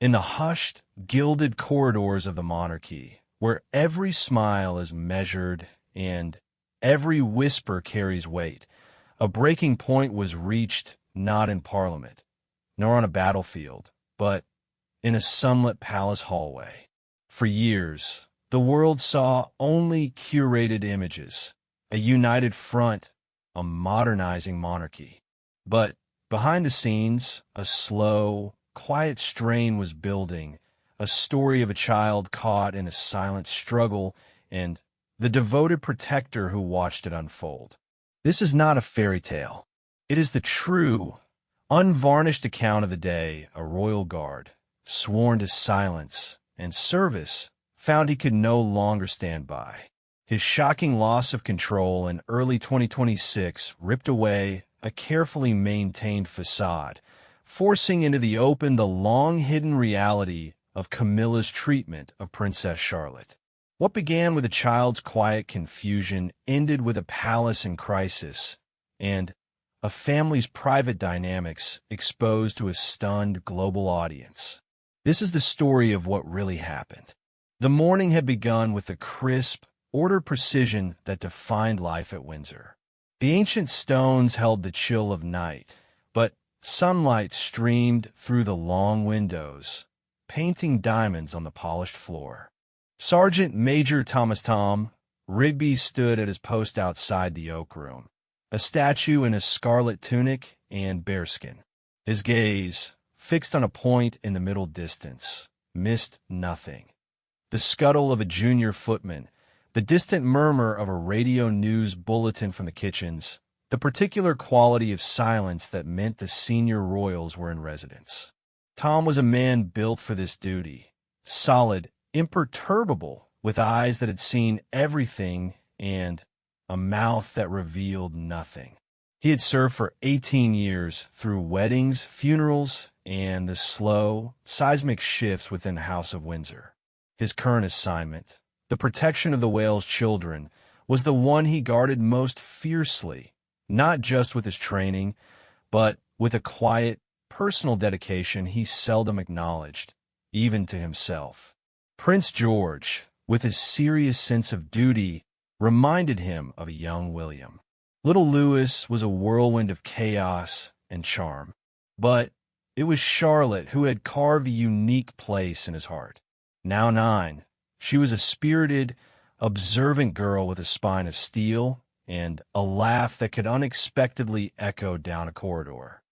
In the hushed, gilded corridors of the monarchy, where every smile is measured and every whisper carries weight, a breaking point was reached not in Parliament, nor on a battlefield, but in a sunlit palace hallway. For years, the world saw only curated images, a united front, a modernizing monarchy. But behind the scenes, a slow, quiet strain was building, a story of a child caught in a silent struggle and the devoted protector who watched it unfold. This is not a fairy tale. It is the true, unvarnished account of the day a royal guard, sworn to silence and service, found he could no longer stand by. His shocking loss of control in early 2026 ripped away a carefully maintained facade, forcing into the open the long-hidden reality of Camilla's treatment of Princess Charlotte. What began with a child's quiet confusion ended with a palace in crisis and a family's private dynamics exposed to a stunned global audience. This is the story of what really happened. The morning had begun with the crisp, ordered precision that defined life at Windsor. The ancient stones held the chill of night, but sunlight streamed through the long windows, painting diamonds on the polished floor. Sergeant Major Thomas Tom Rigby stood at his post outside the Oak Room, a statue in a scarlet tunic and bearskin. His gaze, fixed on a point in the middle distance, missed nothing. The scuttle of a junior footman, the distant murmur of a radio news bulletin from the kitchens, the particular quality of silence that meant the senior royals were in residence. Tom was a man built for this duty, solid, imperturbable, with eyes that had seen everything and a mouth that revealed nothing. He had served for 18 years through weddings, funerals, and the slow, seismic shifts within the House of Windsor. His current assignment, the protection of the Wales children, was the one he guarded most fiercely, not just with his training, but with a quiet, personal dedication he seldom acknowledged, even to himself. Prince George, with his serious sense of duty, reminded him of a young William. Little Louis was a whirlwind of chaos and charm, but it was Charlotte who had carved a unique place in his heart. Now 9, she was a spirited, observant girl with a spine of steel and a laugh that could unexpectedly echo down a corridor.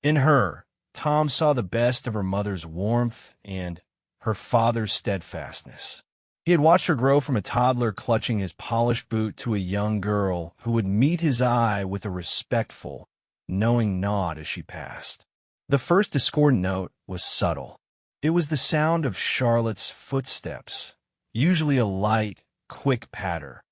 In her, Tom saw the best of her mother's warmth and her father's steadfastness. He had watched her grow from a toddler clutching his polished boot to a young girl who would meet his eye with a respectful, knowing nod as she passed. The first discordant note was subtle. It was the sound of Charlotte's footsteps, usually a light, quick patter,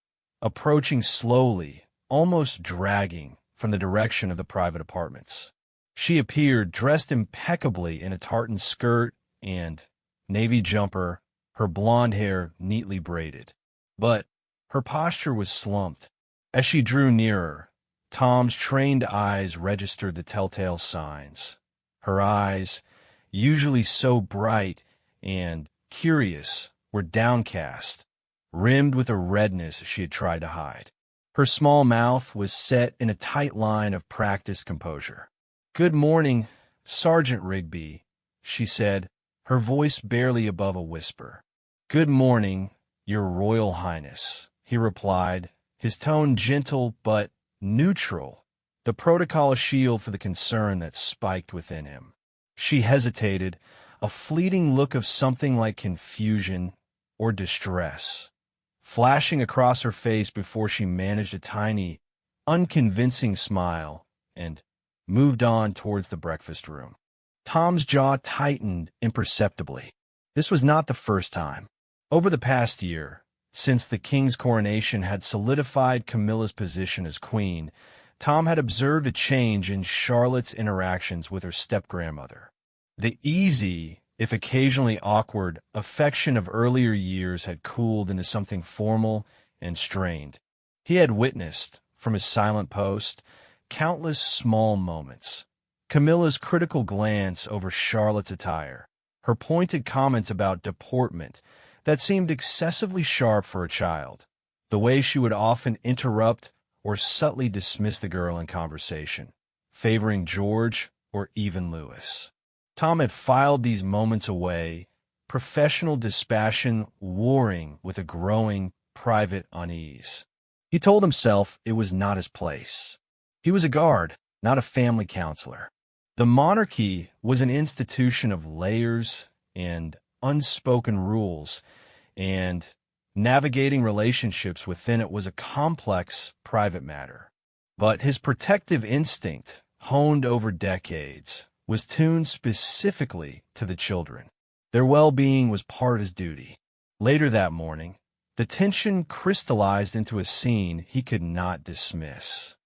approaching slowly, almost dragging, from the direction of the private apartments. She appeared dressed impeccably in a tartan skirt and navy jumper, her blonde hair neatly braided. But her posture was slumped. As she drew nearer, Tom's trained eyes registered the telltale signs. Her eyes, usually so bright and curious, were downcast, rimmed with a redness she had tried to hide. Her small mouth was set in a tight line of practiced composure. "Good morning, Sergeant Rigby," she said, her voice barely above a whisper. "Good morning, Your Royal Highness," he replied, his tone gentle but neutral, the protocol a shield for the concern that spiked within him. She hesitated, a fleeting look of something like confusion or distress flashing across her face before she managed a tiny, unconvincing smile and moved on towards the breakfast room. Tom's jaw tightened imperceptibly. This was not the first time. Over the past year, since the king's coronation had solidified Camilla's position as queen, Tom had observed a change in Charlotte's interactions with her step-grandmother. The easy, if occasionally awkward, affection of earlier years had cooled into something formal and strained. He had witnessed, from his silent post, countless small moments. Camilla's critical glance over Charlotte's attire, her pointed comments about deportment that seemed excessively sharp for a child, the way she would often interrupt or subtly dismiss the girl in conversation, favoring George or even Lewis. Tom had filed these moments away, professional dispassion warring with a growing private unease. He told himself it was not his place. He was a guard, not a family counselor. The monarchy was an institution of layers and unspoken rules, and navigating relationships within it was a complex private matter. But his protective instinct, honed over decades, was tuned specifically to the children. Their well-being was part of his duty. Later that morning, the tension crystallized into a scene he could not dismiss.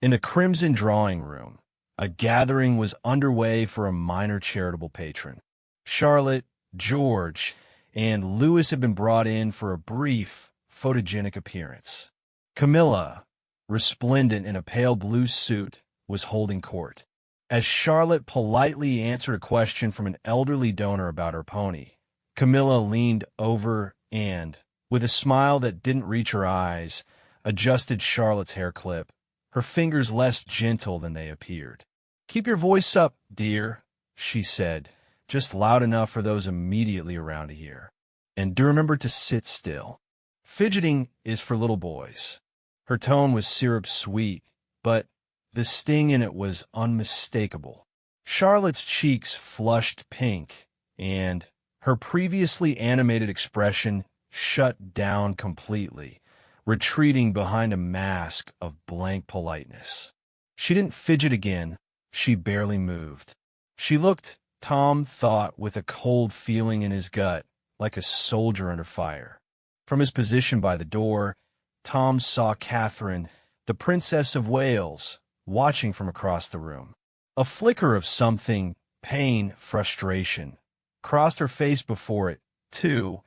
In the Crimson drawing room, a gathering was underway for a minor charitable patron. Charlotte, George, and Lewis had been brought in for a brief, photogenic appearance. Camilla, resplendent in a pale blue suit, was holding court. As Charlotte politely answered a question from an elderly donor about her pony, Camilla leaned over and, with a smile that didn't reach her eyes, adjusted Charlotte's hair clip, her fingers less gentle than they appeared. "Keep your voice up, dear," she said, just loud enough for those immediately around to hear. "And do remember to sit still. Fidgeting is for little boys." Her tone was syrup sweet, but the sting in it was unmistakable. Charlotte's cheeks flushed pink, and her previously animated expression shut down completely, retreating behind a mask of blank politeness. She didn't fidget again. She barely moved. She looked, Tom thought, with a cold feeling in his gut, like a soldier under fire. From his position by the door, Tom saw Catherine, the Princess of Wales, watching from across the room. A flicker of something, pain, frustration, crossed her face before it, too,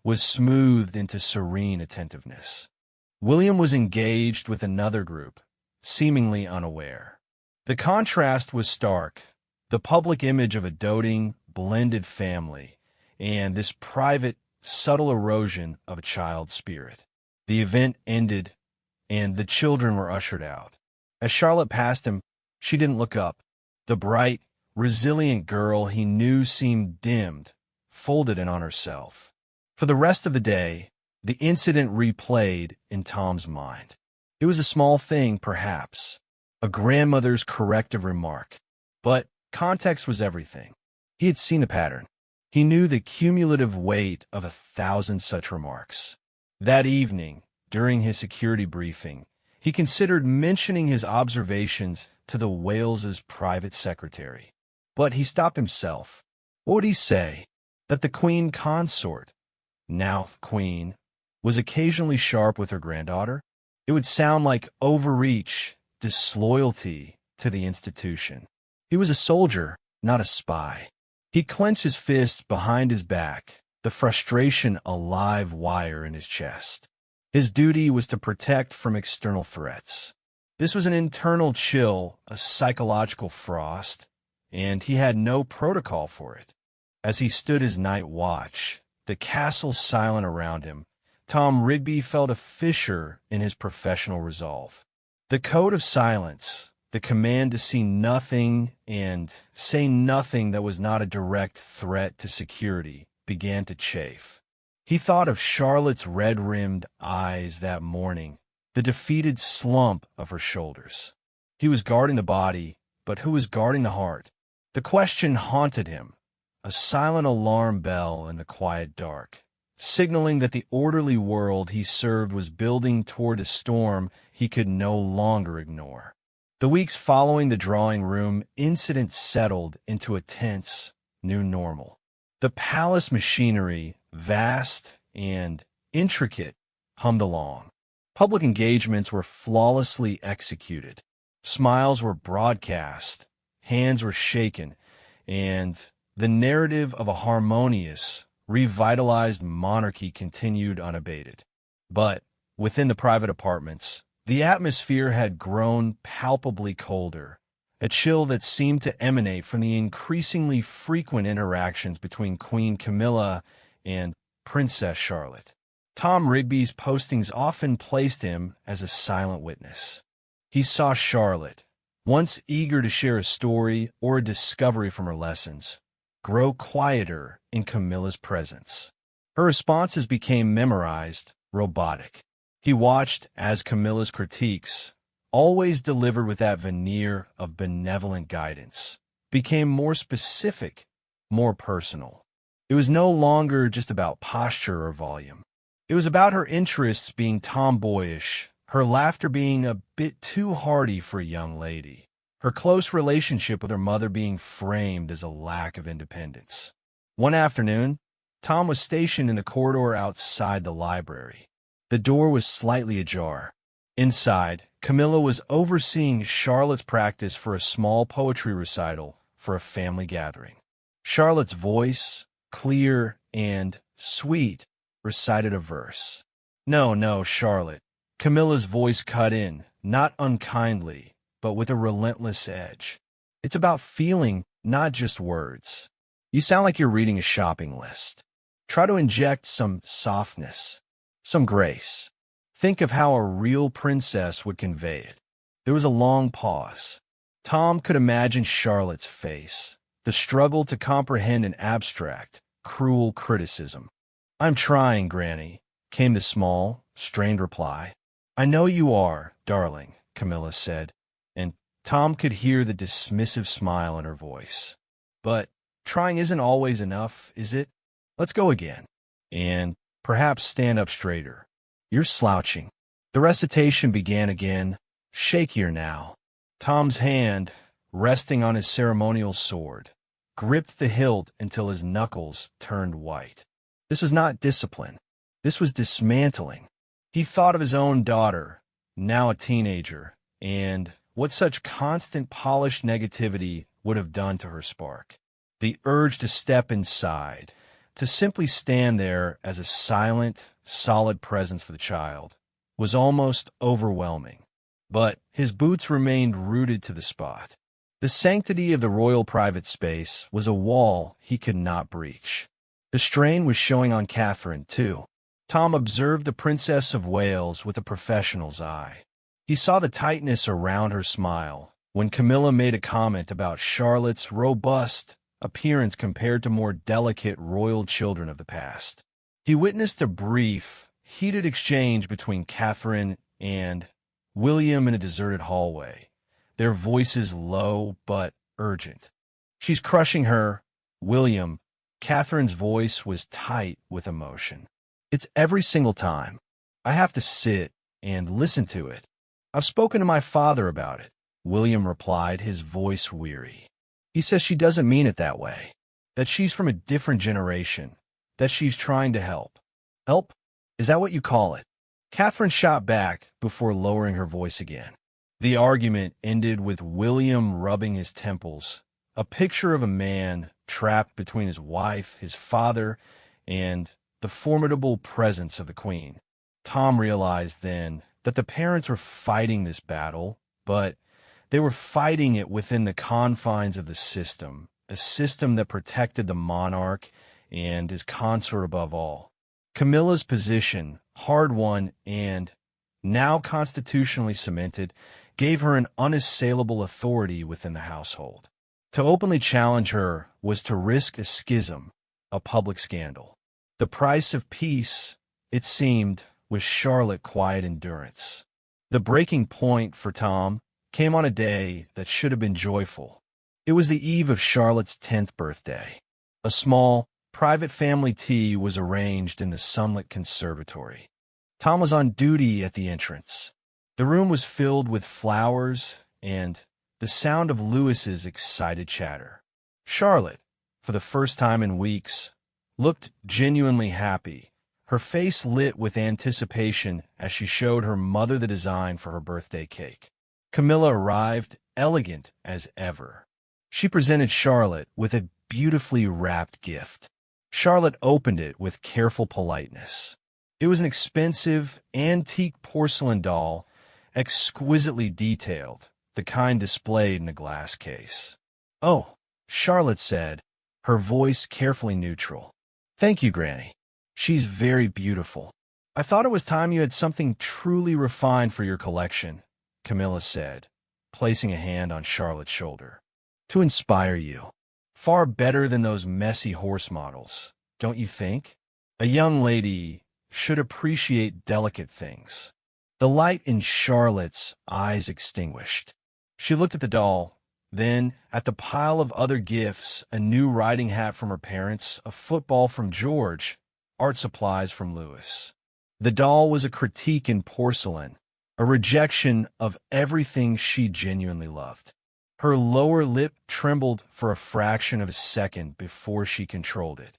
was smoothed into serene attentiveness. William was engaged with another group, seemingly unaware. The contrast was stark, the public image of a doting, blended family, and this private, subtle erosion of a child's spirit. The event ended, and the children were ushered out. As Charlotte passed him, she didn't look up. The bright, resilient girl he knew seemed dimmed, folded in on herself. For the rest of the day, the incident replayed in Tom's mind. It was a small thing, perhaps, a grandmother's corrective remark, but context was everything. He had seen the pattern. He knew the cumulative weight of 1,000 such remarks. That evening, during his security briefing, he considered mentioning his observations to the Wales's private secretary. But he stopped himself. What would he say? That the Queen Consort, now Queen, was occasionally sharp with her granddaughter? It would sound like overreach, disloyalty to the institution. He was a soldier, not a spy. He clenched his fists behind his back, the frustration a live wire in his chest. His duty was to protect from external threats. This was an internal chill, a psychological frost, and he had no protocol for it. As he stood his night watch, the castle silent around him, Tom Rigby felt a fissure in his professional resolve. The code of silence, the command to see nothing and say nothing that was not a direct threat to security, began to chafe. He thought of Charlotte's red-rimmed eyes that morning, the defeated slump of her shoulders. He was guarding the body, but who was guarding the heart? The question haunted him, a silent alarm bell in the quiet dark, signaling that the orderly world he served was building toward a storm he could no longer ignore. The weeks following the drawing room incident settled into a tense, new normal. The palace machinery, vast and intricate, hummed along. Public engagements were flawlessly executed. Smiles were broadcast, hands were shaken, and the narrative of a harmonious, revitalized monarchy continued unabated. But within the private apartments, the atmosphere had grown palpably colder, a chill that seemed to emanate from the increasingly frequent interactions between Queen Camilla and Princess Charlotte. Tom Rigby's postings often placed him as a silent witness. He saw Charlotte, once eager to share a story or a discovery from her lessons, grow quieter in Camilla's presence. Her responses became memorized, robotic. He watched as Camilla's critiques, always delivered with that veneer of benevolent guidance, became more specific, more personal. It was no longer just about posture or volume. It was about her interests being tomboyish, her laughter being a bit too hearty for a young lady, her close relationship with her mother being framed as a lack of independence. One afternoon, Tom was stationed in the corridor outside the library. The door was slightly ajar. Inside, Camilla was overseeing Charlotte's practice for a small poetry recital for a family gathering. Charlotte's voice, clear and sweet, recited a verse. "No, no, Charlotte." Camilla's voice cut in, not unkindly, but with a relentless edge. "It's about feeling, not just words. You sound like you're reading a shopping list. Try to inject some softness, some grace. Think of how a real princess would convey it." There was a long pause. Tom could imagine Charlotte's face, the struggle to comprehend an abstract, cruel criticism. "I'm trying, Granny," came the small, strained reply. "I know you are, darling," Camilla said, and Tom could hear the dismissive smile in her voice. "But trying isn't always enough, is it? Let's go again. And perhaps stand up straighter. You're slouching." The recitation began again, shakier now. Tom's hand, resting on his ceremonial sword, gripped the hilt until his knuckles turned white. This was not discipline. This was dismantling. He thought of his own daughter, now a teenager, and what such constant polished negativity would have done to her spark. The urge to step inside, to simply stand there as a silent, solid presence for the child, was almost overwhelming. But his boots remained rooted to the spot. The sanctity of the royal private space was a wall he could not breach. The strain was showing on Catherine, too. Tom observed the Princess of Wales with a professional's eye. He saw the tightness around her smile when Camilla made a comment about Charlotte's robust appearance compared to more delicate royal children of the past. He witnessed a brief, heated exchange between Catherine and William in a deserted hallway, their voices low but urgent. "She's crushing her, William." Catherine's voice was tight with emotion. "It's every single time. I have to sit and listen to it. I've spoken to my father about it," William replied, his voice weary. "He says she doesn't mean it that way, that she's from a different generation, that she's trying to help." "Help? Is that what you call it?" Catherine shot back before lowering her voice again. The argument ended with William rubbing his temples, a picture of a man trapped between his wife, his father, and the formidable presence of the Queen. Tom realized then that the parents were fighting this battle, but they were fighting it within the confines of the system, a system that protected the monarch and his consort above all. Camilla's position, hard-won and now constitutionally cemented, gave her an unassailable authority within the household. To openly challenge her was to risk a schism, a public scandal. The price of peace, it seemed, was Charlotte quiet endurance. The breaking point for Tom came on a day that should have been joyful. It was the eve of Charlotte's 10th birthday. A small, private family tea was arranged in the sunlit conservatory. Tom was on duty at the entrance. The room was filled with flowers and the sound of Louis's excited chatter. Charlotte, for the first time in weeks, looked genuinely happy, her face lit with anticipation as she showed her mother the design for her birthday cake. Camilla arrived, elegant as ever. She presented Charlotte with a beautifully wrapped gift. Charlotte opened it with careful politeness. It was an expensive, antique porcelain doll, exquisitely detailed, the kind displayed in a glass case. "Oh," Charlotte said, her voice carefully neutral. "Thank you, Granny. She's very beautiful." "I thought it was time you had something truly refined for your collection," Camilla said, placing a hand on Charlotte's shoulder. "To inspire you. Far better than those messy horse models, don't you think? A young lady should appreciate delicate things." The light in Charlotte's eyes extinguished. She looked at the doll, then at the pile of other gifts, a new riding hat from her parents, a football from George, art supplies from Louis. The doll was a critique in porcelain, a rejection of everything she genuinely loved. Her lower lip trembled for a fraction of a second before she controlled it.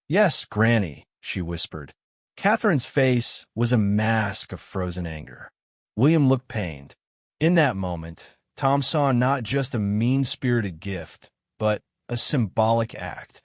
"Yes, Granny," she whispered. Catherine's face was a mask of frozen anger. William looked pained. In that moment, Tom saw not just a mean-spirited gift, but a symbolic act,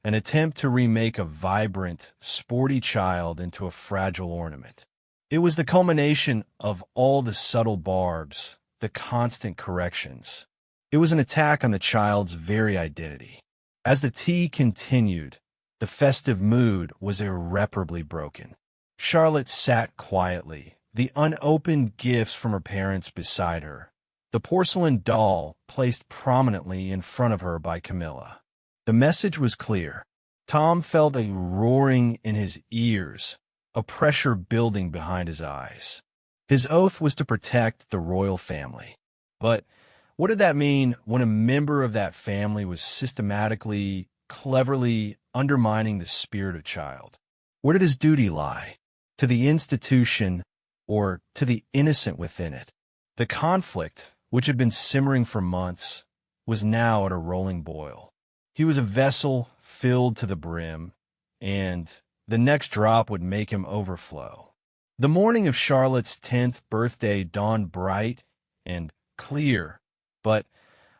an attempt to remake a vibrant, sporty child into a fragile ornament. It was the culmination of all the subtle barbs, the constant corrections. It was an attack on the child's very identity. As the tea continued, the festive mood was irreparably broken. Charlotte sat quietly, the unopened gifts from her parents beside her, the porcelain doll placed prominently in front of her by Camilla. The message was clear. Tom felt a roaring in his ears, a pressure building behind his eyes. His oath was to protect the royal family. But what did that mean when a member of that family was systematically, cleverly undermining the spirit of child? Where did his duty lie? To the institution or to the innocent within it? The conflict, which had been simmering for months, was now at a rolling boil. He was a vessel filled to the brim, and the next drop would make him overflow. The morning of Charlotte's 10th birthday dawned bright and clear, but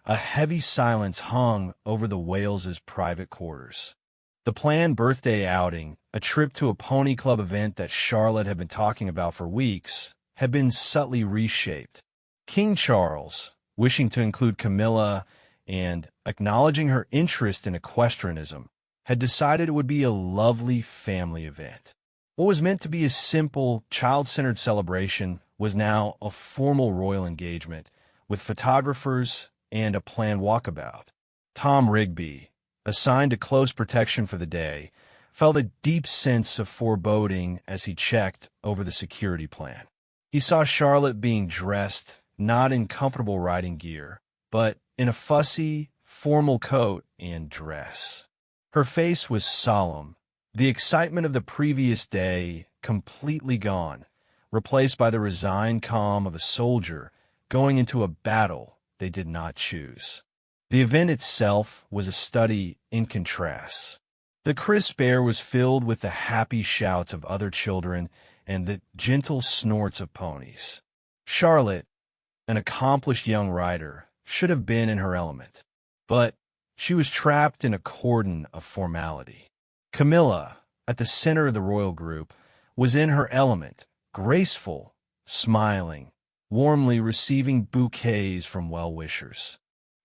a heavy silence hung over the Wales's private quarters. The planned birthday outing, a trip to a pony club event that Charlotte had been talking about for weeks, had been subtly reshaped. King Charles, wishing to include Camilla and acknowledging her interest in equestrianism, had decided it would be a lovely family event. What was meant to be a simple, child-centered celebration was now a formal royal engagement, with photographers and a planned walkabout. Tom Rigby, assigned to close protection for the day, felt a deep sense of foreboding as he checked over the security plan. He saw Charlotte being dressed not in comfortable riding gear, but in a fussy, formal coat and dress. Her face was solemn, the excitement of the previous day completely gone, replaced by the resigned calm of a soldier going into a battle they did not choose. The event itself was a study in contrasts. The crisp air was filled with the happy shouts of other children and the gentle snorts of ponies. Charlotte, an accomplished young rider, should have been in her element, but she was trapped in a cordon of formality. Camilla, at the center of the royal group, was in her element, graceful, smiling, warmly receiving bouquets from well-wishers.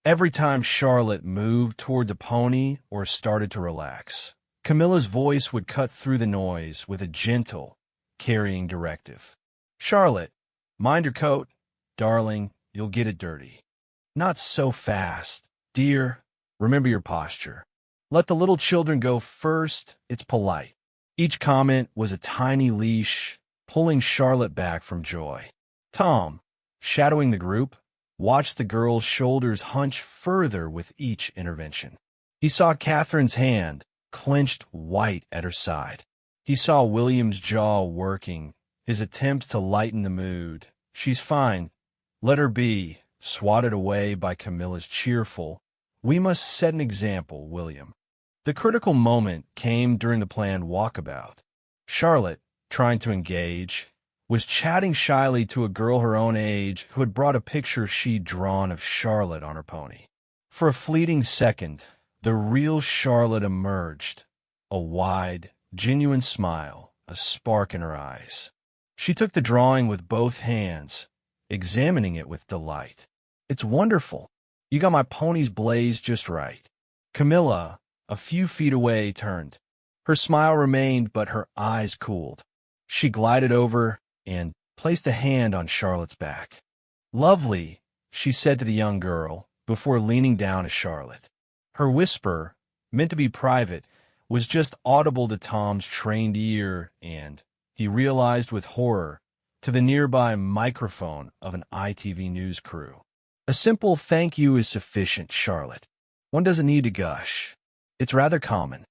Every time Charlotte moved toward the pony or started to relax, Camilla's voice would cut through the noise with a gentle, carrying directive. "Charlotte, mind your coat. Darling, you'll get it dirty. Not so fast. Dear, remember your posture. Let the little children go first. It's polite." Each comment was a tiny leash, pulling Charlotte back from joy. Tom, shadowing the group, watched the girl's shoulders hunch further with each intervention. He saw Catherine's hand, clenched white at her side. He saw William's jaw working, his attempts to lighten the mood. "She's fine. Let her be," swatted away by Camilla's cheerful, "We must set an example, William." The critical moment came during the planned walkabout. Charlotte, trying to engage, was chatting shyly to a girl her own age who had brought a picture she'd drawn of Charlotte on her pony. For a fleeting second, the real Charlotte emerged, a wide, genuine smile, a spark in her eyes. She took the drawing with both hands, examining it with delight. It's wonderful. You got my pony's blaze just right. Camilla, a few feet away, turned. Her smile remained, but her eyes cooled. She glided over and placed a hand on Charlotte's back. Lovely, she said to the young girl, before leaning down to Charlotte. Her whisper, meant to be private, was just audible to Tom's trained ear, and, he realized with horror, to the nearby microphone of an ITV news crew. A simple thank you is sufficient, Charlotte. One doesn't need to gush. It's rather common.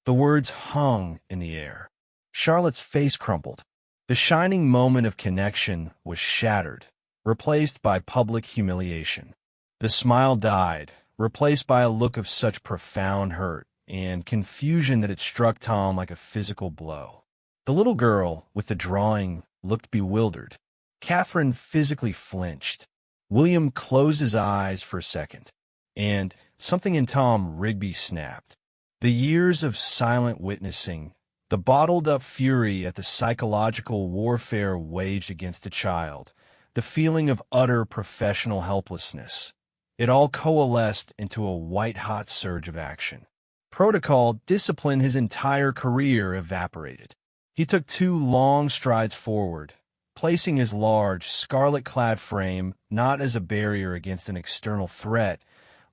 The words hung in the air. Charlotte's face crumpled. The shining moment of connection was shattered, replaced by public humiliation. The smile died, replaced by a look of such profound hurt and confusion that it struck Tom like a physical blow. The little girl, with the drawing, looked bewildered. Catherine physically flinched. William closed his eyes for a second, and something in Tom Rigby snapped. The years of silent witnessing, the bottled-up fury at the psychological warfare waged against a child, the feeling of utter professional helplessness, it all coalesced into a white-hot surge of action. Protocol, discipline, his entire career evaporated. He took 2 long strides forward, placing his large, scarlet-clad frame not as a barrier against an external threat,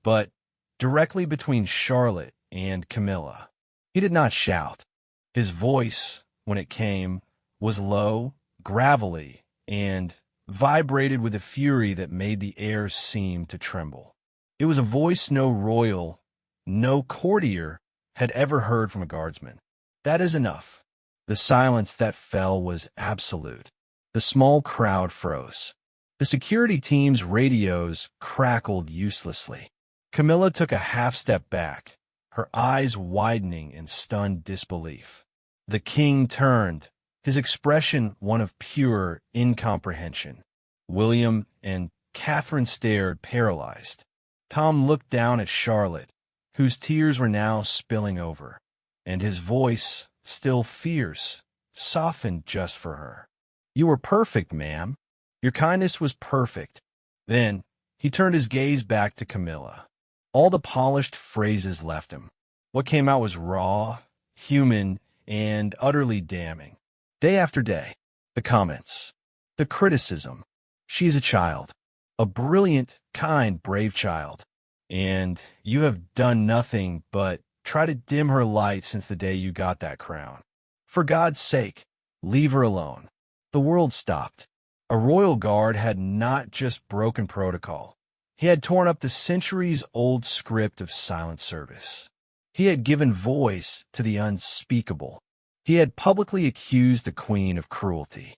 but directly between Charlotte and Camilla. He did not shout. His voice, when it came, was low, gravelly, and vibrated with a fury that made the air seem to tremble. It was a voice no royal, no courtier had ever heard from a guardsman. That is enough. The silence that fell was absolute. The small crowd froze. The security team's radios crackled uselessly. Camilla took a half-step back, her eyes widening in stunned disbelief. The king turned, his expression one of pure incomprehension. William and Catherine stared, paralyzed. Tom looked down at Charlotte, whose tears were now spilling over, and his voice, still fierce, softened just for her. You were perfect, ma'am. Your kindness was perfect. Then he turned his gaze back to Camilla. All the polished phrases left him. What came out was raw, human, and utterly damning. Day after day, the comments, the criticism. She's a child, a brilliant, kind, brave child, and you have done nothing but try to dim her light since the day you got that crown. For God's sake, leave her alone. The world stopped. A royal guard had not just broken protocol. He had torn up the centuries-old script of silent service. He had given voice to the unspeakable. He had publicly accused the Queen of cruelty.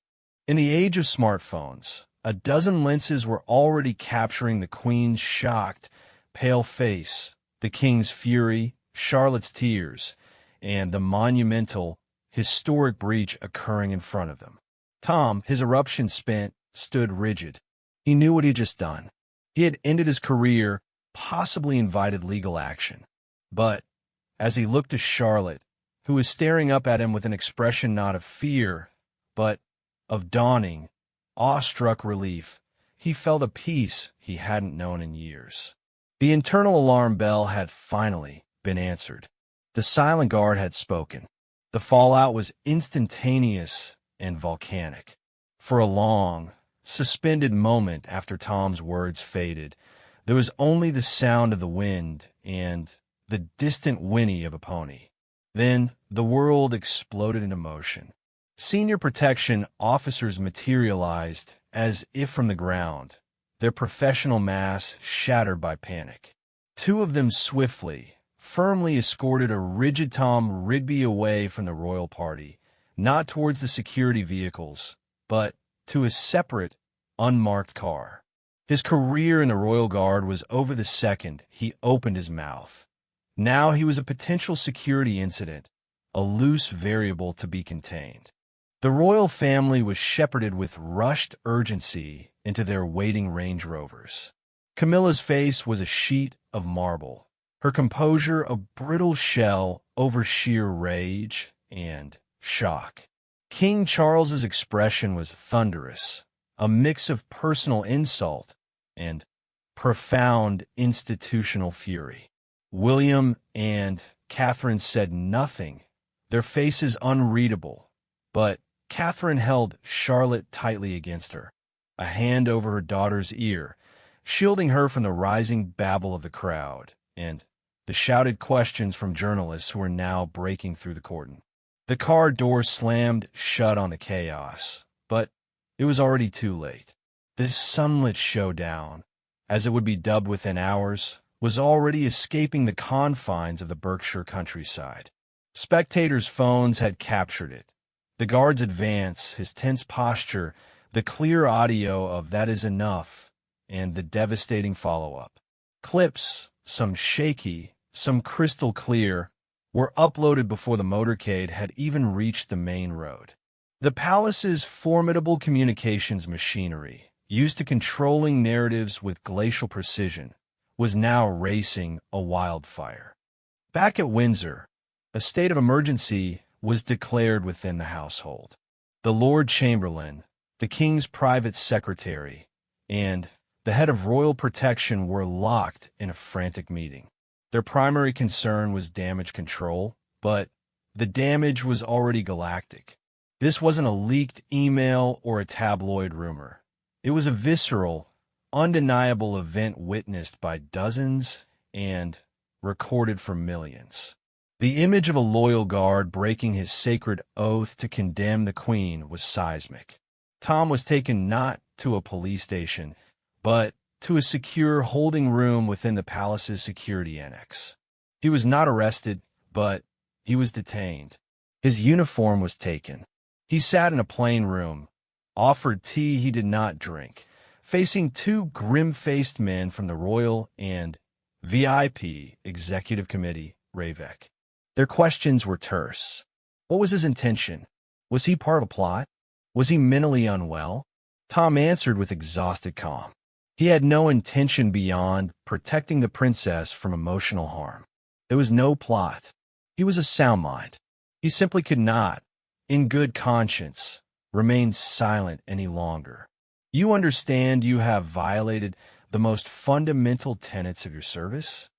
In the age of smartphones, a dozen lenses were already capturing the Queen's shocked, pale face, the King's fury, Charlotte's tears, and the monumental, historic breach occurring in front of them. Tom, his eruption spent, stood rigid. He knew what he had just done. He had ended his career, possibly invited legal action. But, as he looked to Charlotte, who was staring up at him with an expression not of fear, but of dawning, awestruck relief, he felt a peace he hadn't known in years. The internal alarm bell had finally been answered. The silent guard had spoken. The fallout was instantaneous and volcanic. For a long, suspended moment after Tom's words faded, there was only the sound of the wind and the distant whinny of a pony. Then the world exploded into motion. Senior protection officers materialized as if from the ground, their professional mass shattered by panic. 2 of them swiftly, firmly escorted a rigid Tom Rigby away from the royal party, not towards the security vehicles, but to a separate, unmarked car. His career in the Royal Guard was over the second he opened his mouth. Now he was a potential security incident, a loose variable to be contained. The royal family was shepherded with rushed urgency into their waiting Range Rovers. Camilla's face was a sheet of marble, her composure a brittle shell over sheer rage and shock. King Charles's expression was thunderous, a mix of personal insult and profound institutional fury. William and Catherine said nothing, their faces unreadable, but Catherine held Charlotte tightly against her, a hand over her daughter's ear, shielding her from the rising babble of the crowd and the shouted questions from journalists who were now breaking through the cordon. The car door slammed shut on the chaos, but it was already too late. This sunlit showdown, as it would be dubbed within hours, was already escaping the confines of the Berkshire countryside. Spectators' phones had captured it. The guard's advance, his tense posture, the clear audio of "that is enough," and the devastating follow-up. Clips, some shaky, some crystal clear, were uploaded before the motorcade had even reached the main road. The palace's formidable communications machinery, used to controlling narratives with glacial precision, was now racing a wildfire. Back at Windsor, a state of emergency was declared within the household. The Lord Chamberlain, the King's private secretary, and the head of royal protection were locked in a frantic meeting. Their primary concern was damage control, but the damage was already galactic. This wasn't a leaked email or a tabloid rumor. It was a visceral, undeniable event witnessed by dozens and recorded for millions. The image of a loyal guard breaking his sacred oath to condemn the Queen was seismic. Tom was taken not to a police station, but to a secure holding room within the palace's security annex. He was not arrested, but he was detained. His uniform was taken. He sat in a plain room, offered tea he did not drink, facing two grim-faced men from the Royal and VIP Executive Committee, Ravec. Their questions were terse. What was his intention? Was he part of a plot? Was he mentally unwell? Tom answered with exhausted calm. He had no intention beyond protecting the princess from emotional harm. There was no plot. He was of sound mind. He simply could not, in good conscience, remain silent any longer. You understand you have violated the most fundamental tenets of your service?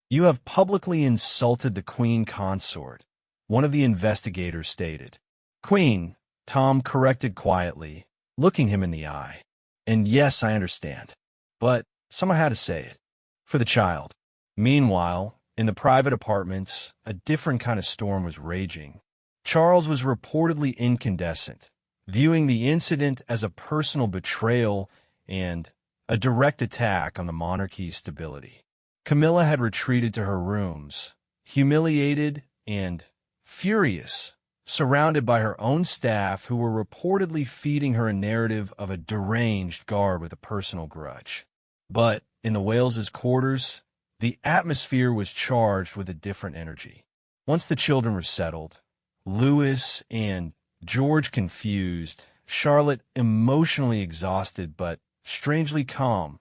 You have publicly insulted the Queen Consort, one of the investigators stated. Queen, Tom corrected quietly, looking him in the eye. And yes, I understand. But someone had to say it. For the child. Meanwhile, in the private apartments, a different kind of storm was raging. Charles was reportedly incandescent, viewing the incident as a personal betrayal and a direct attack on the monarchy's stability. Camilla had retreated to her rooms, humiliated and furious, surrounded by her own staff who were reportedly feeding her a narrative of a deranged guard with a personal grudge. But in the Wales's quarters, the atmosphere was charged with a different energy. Once the children were settled, Louis and George confused, Charlotte emotionally exhausted but strangely calm,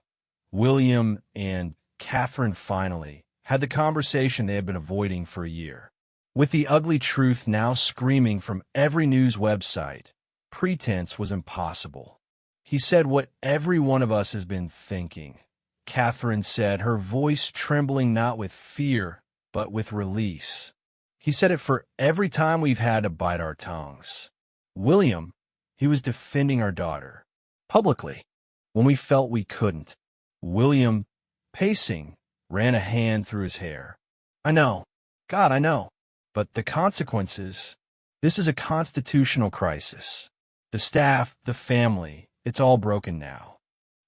William and Catherine finally had the conversation they had been avoiding for a year. With the ugly truth now screaming from every news website, pretense was impossible. He said what every one of us has been thinking, Catherine said, her voice trembling not with fear, but with release. He said it for every time we've had to bite our tongues. William, he was defending our daughter, publicly, when we felt we couldn't. William, pacing, ran a hand through his hair. I know. God, I know. But the consequences, this is a constitutional crisis. The staff, the family, it's all broken now.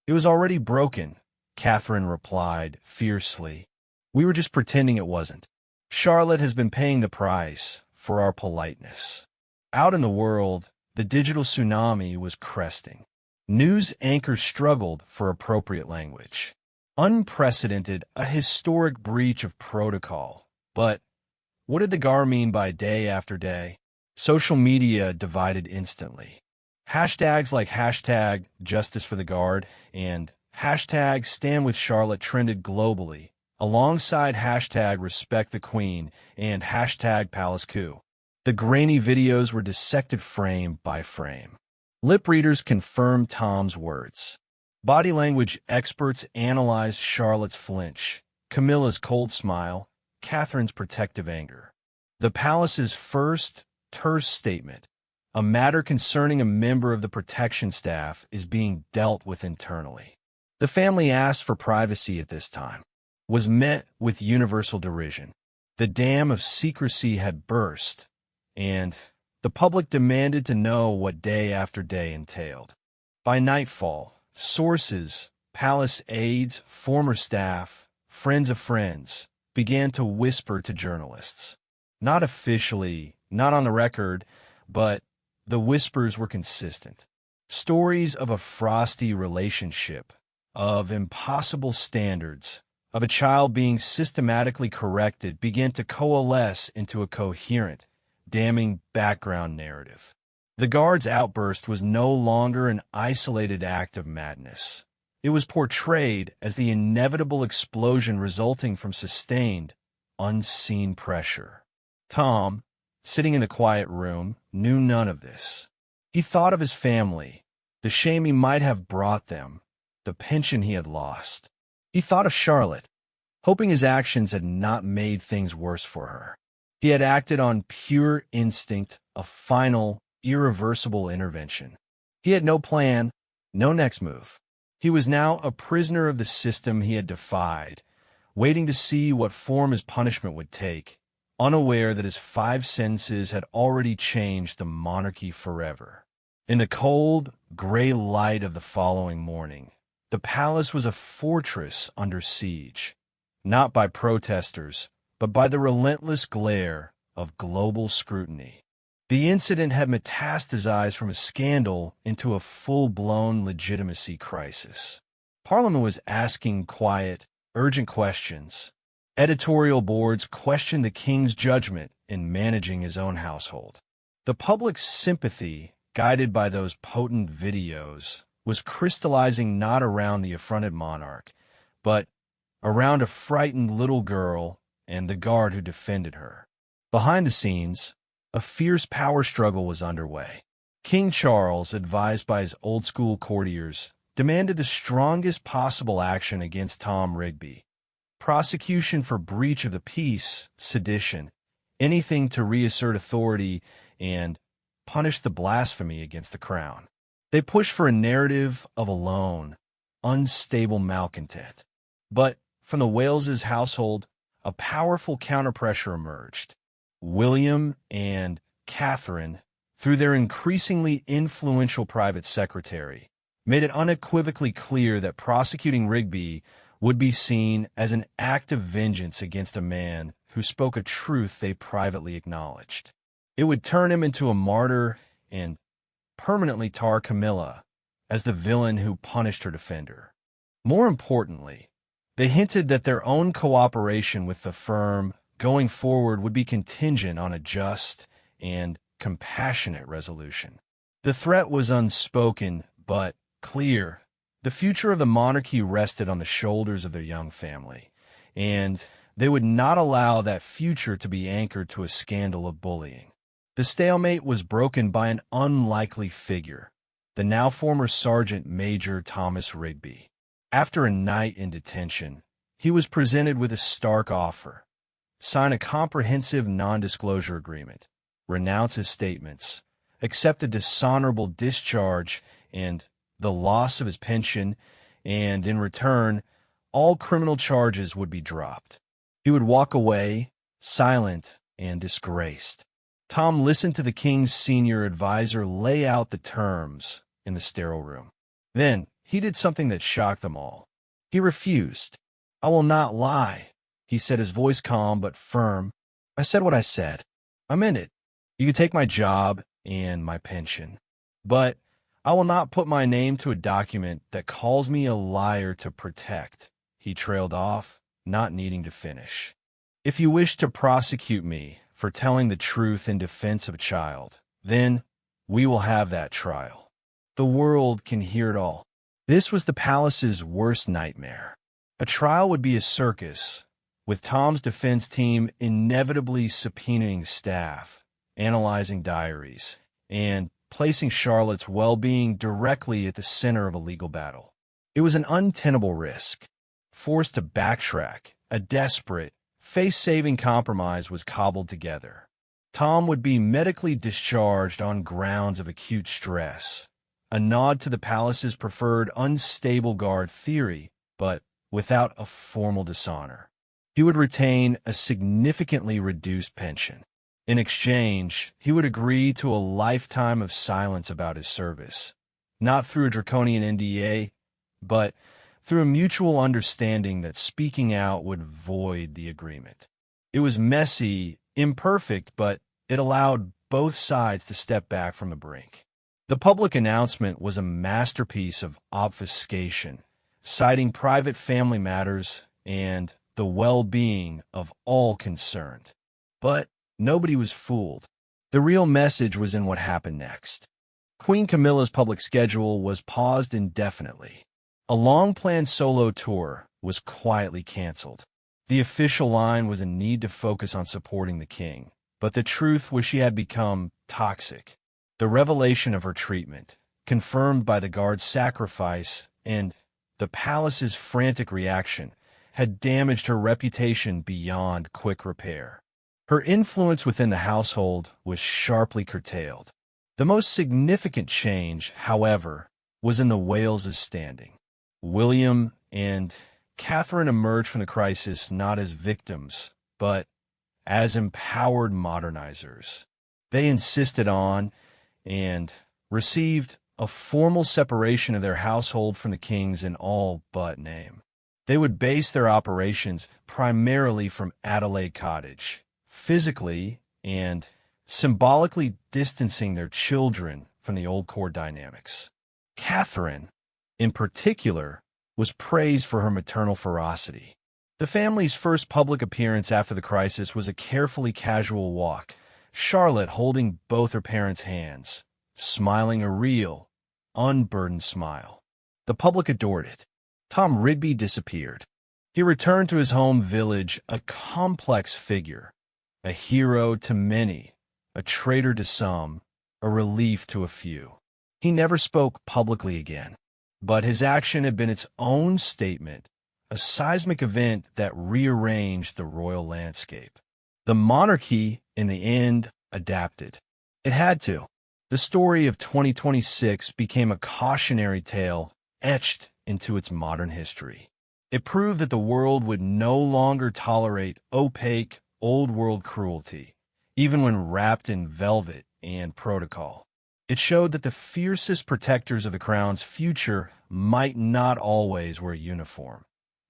It was already broken, Catherine replied fiercely. We were just pretending it wasn't. Charlotte has been paying the price for our politeness. Out in the world, the digital tsunami was cresting. News anchors struggled for appropriate language. Unprecedented, a historic breach of protocol. But what did the GAR mean by day after day? Social media divided instantly. Hashtags like hashtag Justice for the Guard and hashtag Stand with Charlotte trended globally, alongside hashtag Respect the Queen and hashtag Palace Coup. The grainy videos were dissected frame by frame. Lip readers confirmed Tom's words. Body language experts analyzed Charlotte's flinch, Camilla's cold smile, Catherine's protective anger. The palace's first terse statement, a matter concerning a member of the protection staff, is being dealt with internally. The family asked for privacy at this time, was met with universal derision. The dam of secrecy had burst, and the public demanded to know what day after day entailed. By nightfall, sources, palace aides, former staff, friends of friends, began to whisper to journalists. Not officially, not on the record, but the whispers were consistent. Stories of a frosty relationship, of impossible standards, of a child being systematically corrected began to coalesce into a coherent, damning background narrative. The guard's outburst was no longer an isolated act of madness. It was portrayed as the inevitable explosion resulting from sustained, unseen pressure. Tom, sitting in the quiet room, knew none of this. He thought of his family, the shame he might have brought them, the pension he had lost. He thought of Charlotte, hoping his actions had not made things worse for her. He had acted on pure instinct, a final, irreversible intervention. He had no plan, no next move. He was now a prisoner of the system he had defied, waiting to see what form his punishment would take, unaware that his 5 sentences had already changed the monarchy forever. In the cold, gray light of the following morning, the palace was a fortress under siege, not by protesters, but by the relentless glare of global scrutiny. The incident had metastasized from a scandal into a full-blown legitimacy crisis. Parliament was asking quiet, urgent questions. Editorial boards questioned the king's judgment in managing his own household. The public's sympathy, guided by those potent videos, was crystallizing not around the affronted monarch, but around a frightened little girl and the guard who defended her. Behind the scenes, a fierce power struggle was underway. King Charles, advised by his old-school courtiers, demanded the strongest possible action against Tom Rigby. Prosecution for breach of the peace, sedition, anything to reassert authority and punish the blasphemy against the crown. They pushed for a narrative of alone, unstable malcontent. But from the Wales's household, a powerful counterpressure emerged. William and Catherine, through their increasingly influential private secretary, made it unequivocally clear that prosecuting Rigby would be seen as an act of vengeance against a man who spoke a truth they privately acknowledged. It would turn him into a martyr and permanently tar Camilla as the villain who punished her defender. More importantly, they hinted that their own cooperation with the firm going forward would be contingent on a just and compassionate resolution. The threat was unspoken, but clear. The future of the monarchy rested on the shoulders of their young family, and they would not allow that future to be anchored to a scandal of bullying. The stalemate was broken by an unlikely figure, the now former Sergeant Major Thomas Rigby. After a night in detention, he was presented with a stark offer: sign a comprehensive non-disclosure agreement, renounce his statements, accept a dishonorable discharge and the loss of his pension, and in return, all criminal charges would be dropped. He would walk away, silent and disgraced. Tom listened to the king's senior advisor lay out the terms in the sterile room. Then he did something that shocked them all. He refused. "I will not lie," he said, his voice calm but firm. "I said what I said. I meant it. You can take my job and my pension, but I will not put my name to a document that calls me a liar to protect." He trailed off, not needing to finish. "If you wish to prosecute me for telling the truth in defense of a child, then we will have that trial. The world can hear it all." This was the palace's worst nightmare. A trial would be a circus, with Tom's defense team inevitably subpoenaing staff, analyzing diaries, and placing Charlotte's well-being directly at the center of a legal battle. It was an untenable risk. Forced to backtrack, a desperate, face-saving compromise was cobbled together. Tom would be medically discharged on grounds of acute stress, a nod to the palace's preferred unstable guard theory, but without a formal dishonor. He would retain a significantly reduced pension. In exchange, he would agree to a lifetime of silence about his service, not through a draconian NDA, but through a mutual understanding that speaking out would void the agreement. It was messy, imperfect, but it allowed both sides to step back from the brink. The public announcement was a masterpiece of obfuscation, citing private family matters and the well-being of all concerned. But nobody was fooled. The real message was in what happened next. Queen Camilla's public schedule was paused indefinitely. A long-planned solo tour was quietly canceled. The official line was a need to focus on supporting the king, but the truth was she had become toxic. The revelation of her treatment, confirmed by the guard's sacrifice and the palace's frantic reaction, had damaged her reputation beyond quick repair. Her influence within the household was sharply curtailed. The most significant change, however, was in the Wales's standing. William and Catherine emerged from the crisis not as victims, but as empowered modernizers. They insisted on and received a formal separation of their household from the king's in all but name. They would base their operations primarily from Adelaide Cottage, physically and symbolically distancing their children from the old court dynamics. Catherine, in particular, was praised for her maternal ferocity. The family's first public appearance after the crisis was a carefully casual walk, Charlotte holding both her parents' hands, smiling a real, unburdened smile. The public adored it. Tom Rigby disappeared. He returned to his home village a complex figure, a hero to many, a traitor to some, a relief to a few. He never spoke publicly again, but his action had been its own statement, a seismic event that rearranged the royal landscape. The monarchy, in the end, adapted. It had to. The story of 2026 became a cautionary tale etched into its modern history. It proved that the world would no longer tolerate opaque, old-world cruelty, even when wrapped in velvet and protocol. It showed that the fiercest protectors of the crown's future might not always wear a uniform,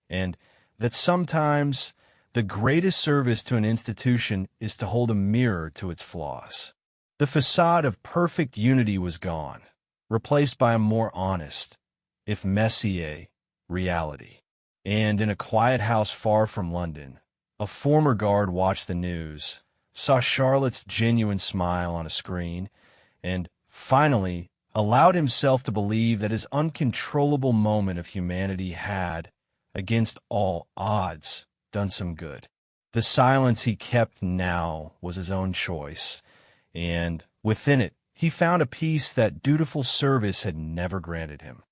and that sometimes the greatest service to an institution is to hold a mirror to its flaws. The facade of perfect unity was gone, replaced by a more honest, if messier, reality. And in a quiet house far from London, a former guard watched the news, saw Charlotte's genuine smile on a screen, and finally allowed himself to believe that his uncontrollable moment of humanity had, against all odds, done some good. The silence he kept now was his own choice, and within it he found a peace that dutiful service had never granted him.